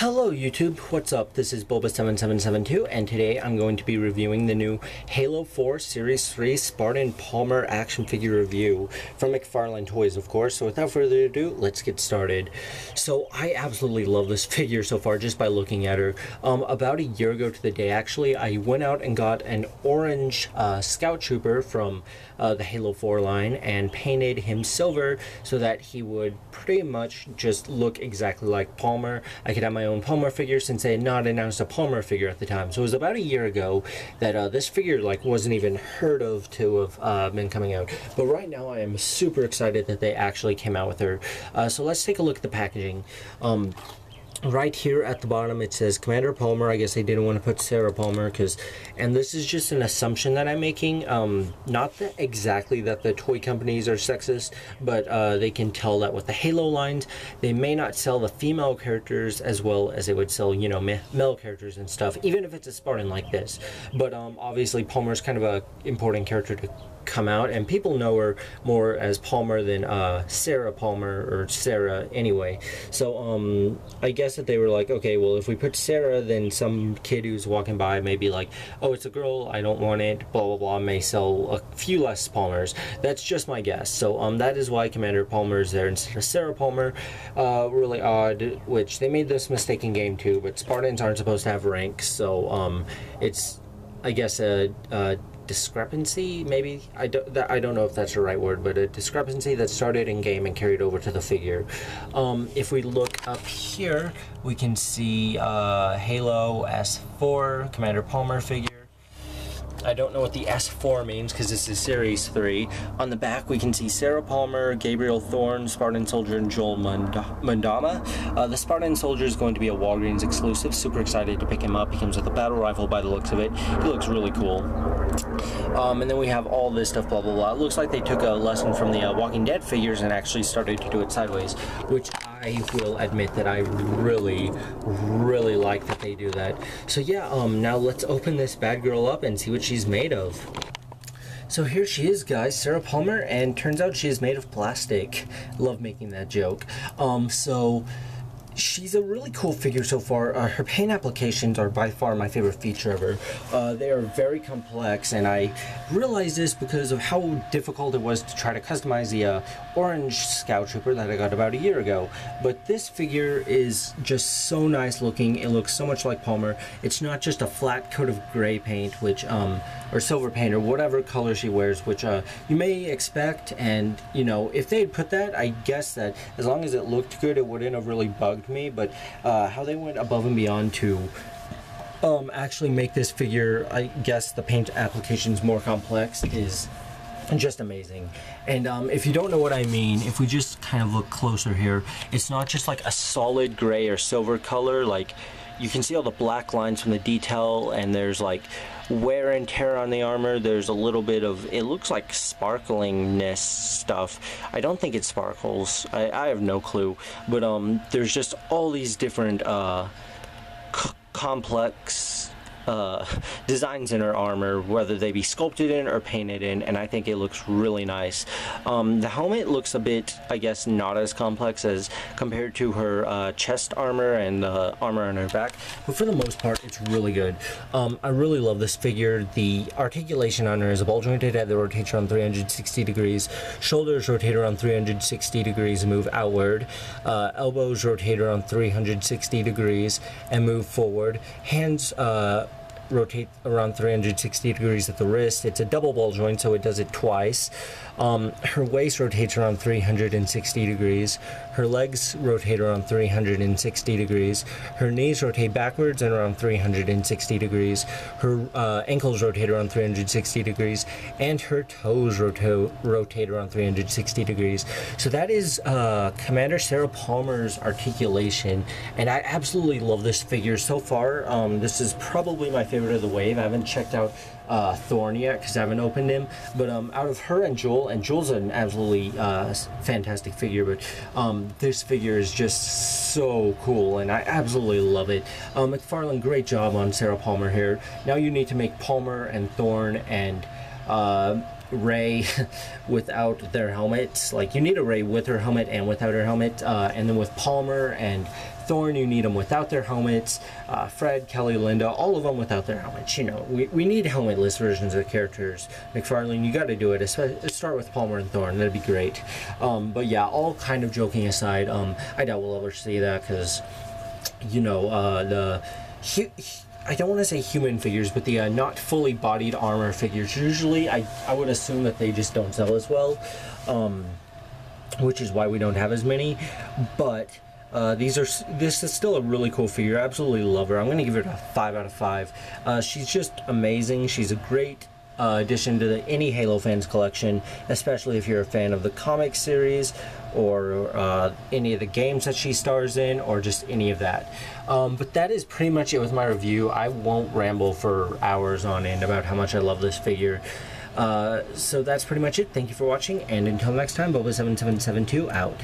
Hello YouTube, what's up? This is Boba7772 and today I'm going to be reviewing the new Halo 4 Series 3 Spartan Palmer action figure review from McFarlane Toys, of course. So without further ado, let's get started. So I absolutely love this figure so far just by looking at her. About a year ago to the day actually, I went out and got an orange Scout Trooper from the Halo 4 line and painted him silver so that he would pretty much just look exactly like Palmer. I could have my own Palmer figure since they had not announced a Palmer figure at the time. So it was about a year ago that this figure wasn't even heard of to have been coming out. But right now I am super excited that they actually came out with her. So let's take a look at the packaging. Right here at the bottom it says Commander Palmer. I guess they didn't want to put Sarah Palmer and this is just an assumption that I'm making. Not that exactly that the toy companies are sexist, but they can tell that with the Halo lines, they may not sell the female characters as well as they would sell, you know, male characters and stuff, even if it's a Spartan like this. But obviously Palmer's kind of a important character to come out, and people know her more as Palmer than Sarah Palmer, or Sarah anyway. So I guess that they were like, okay, well, if we put Sarah, then some kid who's walking by may be like, oh, it's a girl, I don't want it, blah blah blah, may sell a few less Palmers. That's just my guess. So that is why Commander Palmer is there instead of Sarah Palmer. Really odd, which they made this mistake in game 2, but Spartans aren't supposed to have ranks, so it's, I guess, a discrepancy, maybe? I don't know if that's the right word, but a discrepancy that started in game and carried over to the figure. If we look up here, we can see Halo S4 Commander Palmer figure. I don't know what the S4 means because this is Series 3. On the back we can see Sarah Palmer, Gabriel Thorne, Spartan Soldier, and Joel Mundama. The Spartan Soldier is going to be a Walgreens exclusive. Super excited to pick him up. He comes with a battle rifle by the looks of it. He looks really cool. And then we have all this stuff, blah blah blah. It looks like they took a lesson from the Walking Dead figures and actually started to do it sideways, which I will admit that I really like that they do that. So yeah, now let's open this bad girl up and see what she's made of. So here she is, guys, Sarah Palmer, and turns out she is made of plastic. Love making that joke. So she's a really cool figure so far. Her paint applications are by far my favorite feature of her. They are very complex, and I realized this because of how difficult it was to try to customize the orange Scout Trooper that I got about a year ago. But this figure is just so nice looking. It looks so much like Palmer. It's not just a flat coat of gray paint, which or silver paint, or whatever color she wears, which you may expect. And you know, if they had put that, I guess that as long as it looked good, it wouldn't have really bugged me. But how they went above and beyond to actually make this figure, I guess the paint applications more complex, is just amazing. And if you don't know what I mean, if we just kind of look closer here, it's not just like a solid gray or silver color. Like, you can see all the black lines from the detail, and there's like wear and tear on the armor. There's a little bit of, it looks like sparklingness stuff. I don't think it sparkles. I have no clue. But there's just all these different complex designs in her armor, whether they be sculpted in or painted in, and I think it looks really nice. The helmet looks a bit, I guess, not as complex as compared to her chest armor and the armor on her back, but for the most part it's really good. I really love this figure. The articulation on her is a ball jointed head that rotates around 360 degrees, shoulders rotate around 360 degrees and move outward, elbows rotate around 360 degrees and move forward, hands rotate around 360 degrees at the wrist. It's a double ball joint, so it does it twice. Her waist rotates around 360 degrees. Her legs rotate around 360 degrees. Her knees rotate backwards and around 360 degrees. Her ankles rotate around 360 degrees, and her toes rotate around 360 degrees. So that is Commander Sarah Palmer's articulation, and I absolutely love this figure so far. This is probably my favorite of the wave. I haven't checked out Thorne yet because I haven't opened him, but out of her and Joel's an absolutely fantastic figure, but this figure is just so cool and I absolutely love it. McFarlane, great job on Sarah Palmer here. Now you need to make Palmer and Thorne and Rey without their helmets. Like, you need a Rey with her helmet and without her helmet, and then with Palmer and Thorn, you need them without their helmets. Fred, Kelly, Linda, all of them without their helmets. You know, we need helmetless versions of characters. McFarlane, you got to do it. Start with Palmer and Thorn. That'd be great. But yeah, all kind of joking aside, I doubt we'll ever see that because, you know, I don't want to say human figures, but the not fully bodied armor figures, usually I would assume that they just don't sell as well, which is why we don't have as many. But this is still a really cool figure. I absolutely love her. I'm going to give it a 5 out of 5. She's just amazing. She's a great addition to any Halo fans collection, especially if you're a fan of the comic series or any of the games that she stars in, or just any of that. But that is pretty much it with my review. I won't ramble for hours on end about how much I love this figure. So that's pretty much it. Thank you for watching, and until next time, Boba7772 out.